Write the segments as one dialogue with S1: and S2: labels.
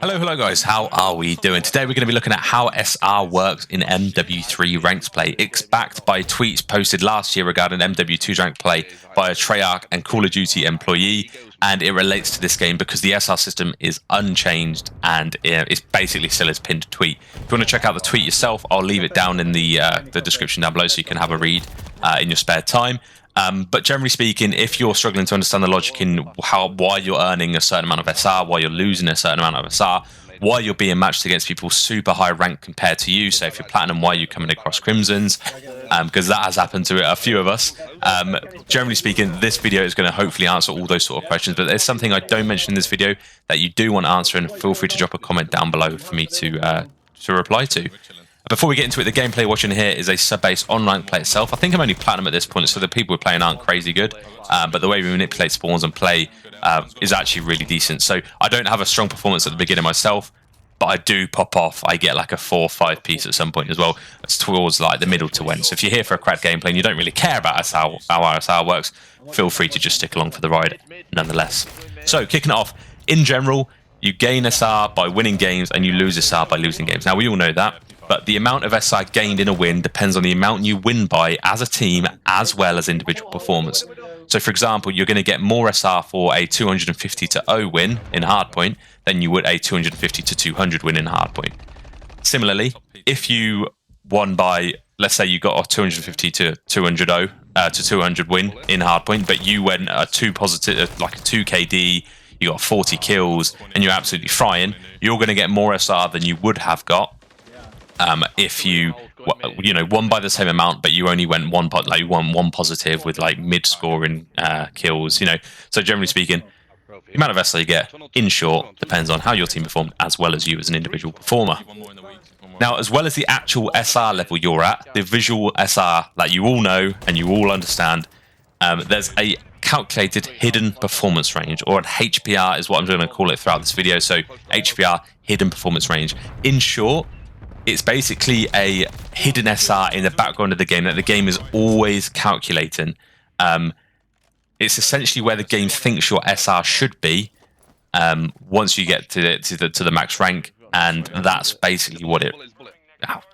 S1: Hello guys, how are we doing? Today we're going to be looking at how SR works in MW3 Ranked play. It's backed by tweets posted last year regarding MW2 Ranked play by a Treyarch and Call of Duty employee, and it relates to this game because the SR system is unchanged and it's basically still as pinned tweet. If you want to check out the tweet yourself, I'll leave it down in the description down below so you can have a read in your spare time. But generally speaking, if you're struggling to understand the logic in why you're earning a certain amount of SR, why you're losing a certain amount of SR, why you're being matched against people super high rank compared to you, so if you're Platinum, why you're coming across Crimsons, because that has happened to a few of us. Generally speaking, this video is going to hopefully answer all those sort of questions, but there's something I don't mention in this video that you do want to answer, and feel free to drop a comment down below for me to reply to. Before we get into it, the gameplay watching here is a sub-base on-ranked play itself. I think I'm only Platinum at this point, so the people we're playing aren't crazy good. But the way we manipulate spawns and play is actually really decent. So I don't have a strong performance at the beginning myself, but I do pop off. I get like a 4 or 5 piece at some point as well. It's towards like the middle to end. So if you're here for a cracked gameplay and you don't really care about how SR works, feel free to just stick along for the ride nonetheless. So kicking it off, in general, you gain SR by winning games and you lose SR by losing games. Now we all know that. But the amount of SR gained in a win depends on the amount you win by as a team as well as individual performance. So for example, you're going to get more SR for a 250-0 win in Hardpoint than you would a 250-200 win in Hardpoint. Similarly, if you won by, let's say you got a 250-200 win in Hardpoint, but you went a 2 KD, you got 40 kills, and you're absolutely frying, you're going to get more SR than you would have got if you won by the same amount, but you only went one positive with like mid-scoring kills. So generally speaking, the amount of SR you get, in short, depends on how your team performed as well as you as an individual performer. Now, as well as the actual SR level you're at, the visual SR that you all know and you all understand, there's a calculated hidden performance range, or an HPR is what I'm going to call it throughout this video. So HPR, hidden performance range. In short, it's basically a hidden SR in the background of the game that the game is always calculating. It's essentially where the game thinks your SR should be once you get to the max rank, and that's basically what it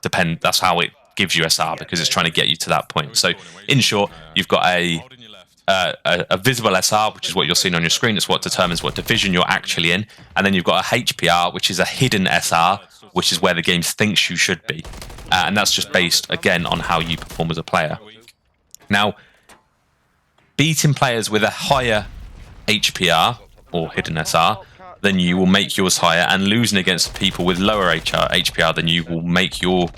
S1: depends. That's how it gives you SR, because it's trying to get you to that point. So in short, you've got a visible SR, which is what you're seeing on your screen. It's what determines what division you're actually in, and then you've got a HPR, which is a hidden SR, which is where the game thinks you should be. And that's just based, again, on how you perform as a player. Now, beating players with a higher HPR, or hidden SR, then you will make yours higher, and losing against people with lower HPR, then you will make your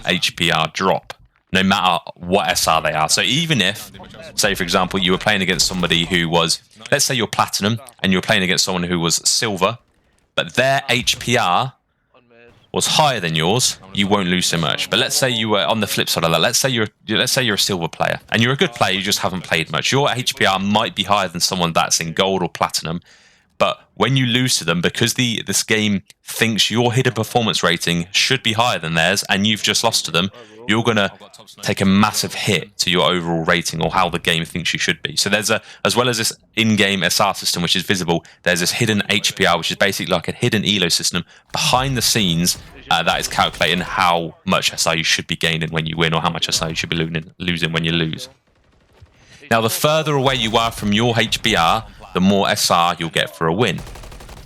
S1: HPR drop, no matter what SR they are. So even if, say, for example, you were playing against somebody who was, let's say you're Platinum, and you're playing against someone who was Silver, but their HPR was higher than yours, you won't lose so much. But let's say you were on the flip side of that. Let's say you're a Silver player and you're a good player, you just haven't played much. Your HPR might be higher than someone that's in Gold or Platinum, but when you lose to them, because this game thinks your hidden performance rating should be higher than theirs, and you've just lost to them, you're gonna take a massive hit to your overall rating, or how the game thinks you should be. So there's as well as this in-game SR system, which is visible, there's this hidden HPR, which is basically like a hidden elo system behind the scenes that is calculating how much SR you should be gaining when you win, or how much SR you should be losing when you lose. Now, the further away you are from your HPR, the more SR you'll get for a win.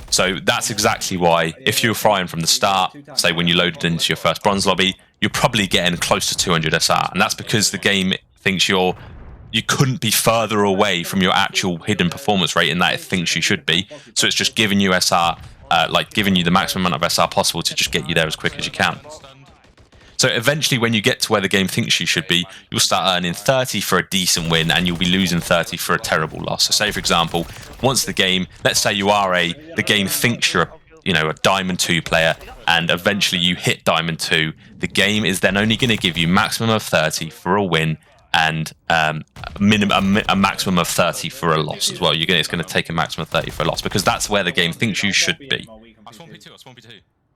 S1: So that's exactly why, if you're frying from the start, say when you loaded into your first bronze lobby, you're probably getting close to 200 SR, and that's because the game thinks you couldn't be further away from your actual hidden performance rating that it thinks you should be. So it's just giving you SR, giving you the maximum amount of SR possible to just get you there as quick as you can. So eventually, when you get to where the game thinks you should be, you'll start earning 30 for a decent win, and you'll be losing 30 for a terrible loss. So say, for example, once the game, let's say you are the game thinks you're a Diamond 2 player, and eventually you hit Diamond 2, the game is then only going to give you maximum of 30 for a win, and a maximum of 30 for a loss as well. It's going to take a maximum of 30 for a loss, because that's where the game thinks you should be.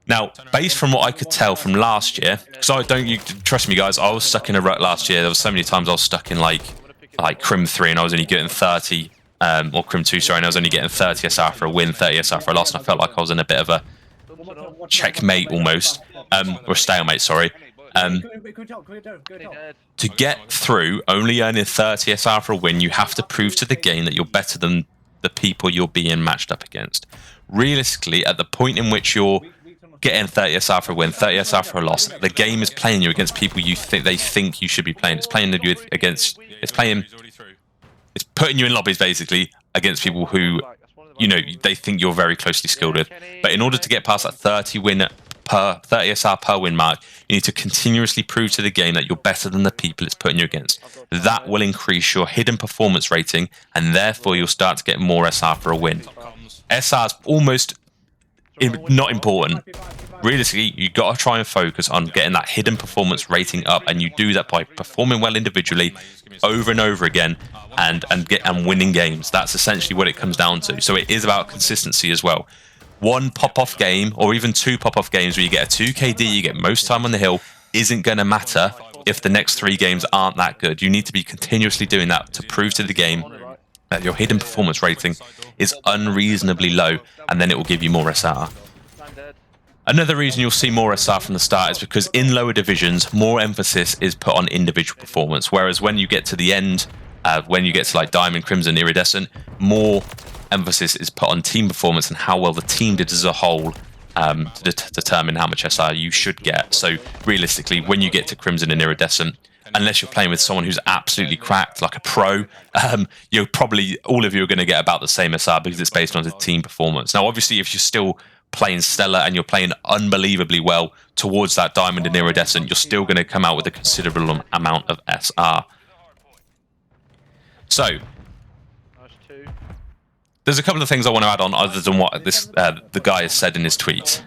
S1: Now, based from what I could tell from last year, because trust me guys, I was stuck in a rut last year. There was so many times I was stuck in like Crim 3 and I was only getting 30, or Crim 2, sorry, and I was only getting 30 SR for a win, 30 SR for a loss, and I felt like I was in a bit of a checkmate almost, or stalemate, sorry. To get through, only earning 30 SR for a win, you have to prove to the game that you're better than the people you're being matched up against. Realistically, at the point in which you're getting 30 SR for a win, 30 SR for a loss, the game is playing you against people you think you should be playing. It's playing you against. It's putting you in lobbies basically against people who, you know, they think you're very closely skilled with. But in order to get past that 30 SR per win mark, you need to continuously prove to the game that you're better than the people it's putting you against. That will increase your hidden performance rating, and therefore you'll start to get more SR for a win. SR is almost not important. Realistically, you've got to try and focus on getting that hidden performance rating up, and you do that by performing well individually over and over again and winning games. That's essentially what it comes down to. So it is about consistency as well. One pop-off game, or even two pop-off games where you get a 2 KD, you get most time on the hill, isn't going to matter if the next 3 games aren't that good. You need to be continuously doing that to prove to the game that your hidden performance rating is unreasonably low, and then it will give you more SR. Another reason you'll see more SR from the start is because in lower divisions, more emphasis is put on individual performance, whereas when you get to the end, when you get to like Diamond, Crimson, Iridescent, more emphasis is put on team performance and how well the team did as a whole to determine how much SR you should get. So realistically, when you get to Crimson and Iridescent, unless you're playing with someone who's absolutely cracked, like a pro, you're probably, all of you are going to get about the same SR because it's based on the team performance. Now, obviously, if you're still playing stellar and you're playing unbelievably well towards that Diamond and Iridescent, you're still going to come out with a considerable amount of SR. So, there's a couple of things I want to add on other than what this the guy has said in his tweet.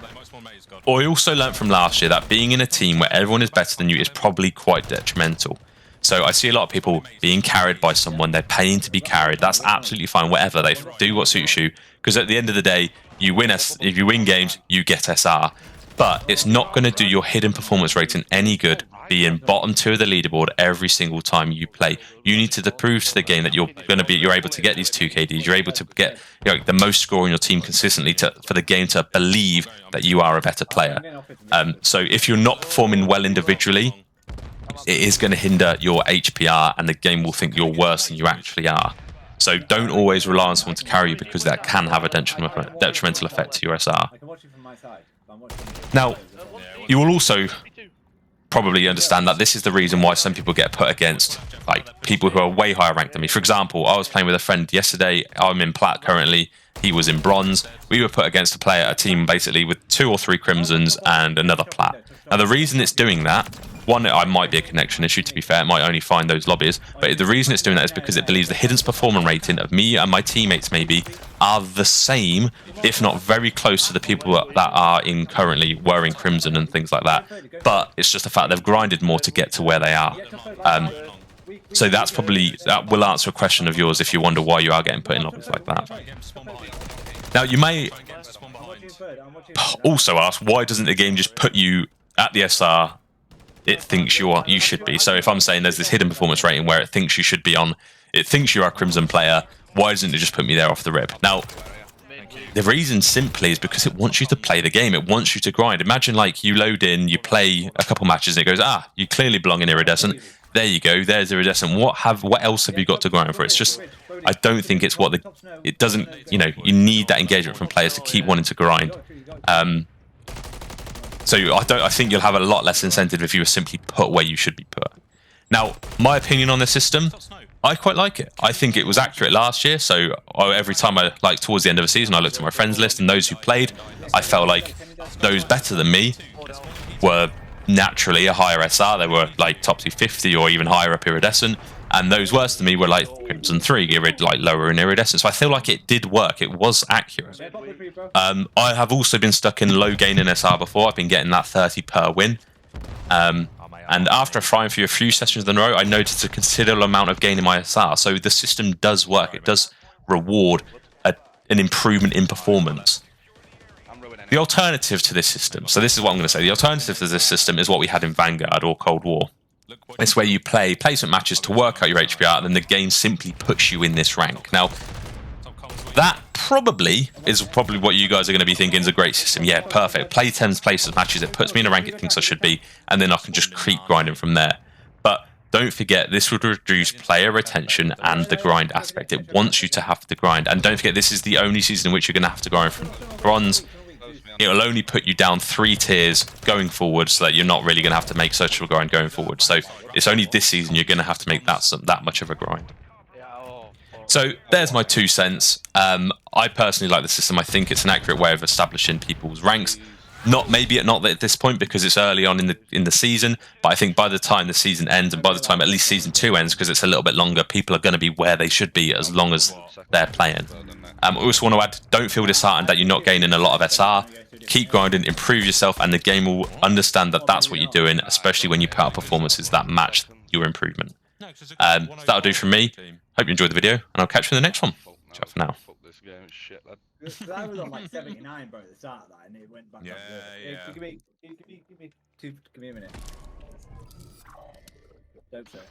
S1: I also learned from last year that being in a team where everyone is better than you is probably quite detrimental. So I see a lot of people being carried by someone, they're paying to be carried. That's absolutely fine, whatever. They do what suits you. Because at the end of the day, if you win games, you get SR. But it's not going to do your hidden performance rating any good being bottom 2 of the leaderboard every single time you play. You need to prove to the game that you're able to get these 2 KDs. You're able to get the most score in your team consistently for the game to believe that you are a better player. So if you're not performing well individually, it is going to hinder your HPR, and the game will think you're worse than you actually are. So don't always rely on someone to carry you, because that can have a detrimental effect to your SR. Now, you will also probably understand that this is the reason why some people get put against like people who are way higher ranked than me. For example, I was playing with a friend yesterday. I'm in plat currently. He was in bronze. We were put against a team basically with 2 or 3 crimsons and another plat. Now the reason it's doing that, one, it might be a connection issue, to be fair. It might only find those lobbies. But the reason it's doing that is because it believes the hidden performance rating of me and my teammates maybe are the same, if not very close to the people that are in currently wearing Crimson and things like that. But it's just the fact they've grinded more to get to where they are. So that will answer a question of yours if you wonder why you are getting put in lobbies like that. Now, you may also ask, why doesn't the game just put you at the SR it thinks you should be? So if I'm saying there's this hidden performance rating where it thinks you should be on, it thinks you're a Crimson player, why doesn't it just put me there off the rip? Now, the reason simply is because it wants you to play the game. It wants you to grind. Imagine like you load in, you play a couple matches, and it goes, you clearly belong in Iridescent. There you go, there's Iridescent. What else have you got to grind for? It's just, I don't think it's it doesn't, you need that engagement from players to keep wanting to grind. So I think you'll have a lot less incentive if you were simply put where you should be put. Now, my opinion on this system, I quite like it. I think it was accurate last year. So every time towards the end of the season, I looked at my friends list, and those who played, I felt like those better than me were naturally a higher SR. They were like top 250 or even higher up Iridescent. And those worse than me were like Crimson 3, like lower in Iridescent. So I feel like it did work. It was accurate. I have also been stuck in low gain in SR before. I've been getting that 30 per win. And after trying for a few sessions in a row, I noticed a considerable amount of gain in my SR. So the system does work. It does reward an improvement in performance. The alternative to this system, so this is what I'm going to say, the alternative to this system is what we had in Vanguard or Cold War. It's where you play placement matches to work out your HPR, and then the game simply puts you in this rank. Now, that probably what you guys are going to be thinking is a great system. Yeah, perfect. Play 10 places matches. It puts me in a rank it thinks I should be, and then I can just keep grinding from there. But don't forget, this would reduce player retention and the grind aspect. It wants you to have to grind. And don't forget, this is the only season in which you're going to have to grind from bronze. It will only put you down 3 tiers going forward, so that you're not really going to have to make such a grind going forward. So it's only this season you're going to have to make that much of a grind. So there's my 2 cents. I personally like the system. I think it's an accurate way of establishing people's ranks. Not at this point because it's early on in the season, but I think by the time the season ends and by the time at least season 2 ends, because it's a little bit longer, people are going to be where they should be as long as they're playing. I also want to add, don't feel disheartened that you're not gaining a lot of SR. Keep grinding, improve yourself, and the game will understand that that's what you're doing, especially when you put out performances that match your improvement. So that'll do from me. Hope you enjoyed the video, and I'll catch you in the next one. Ciao for now.
S2: That was on like 79, bro, at the start of that, and it went back up.
S3: Yeah.
S2: Give me a minute. Dope search.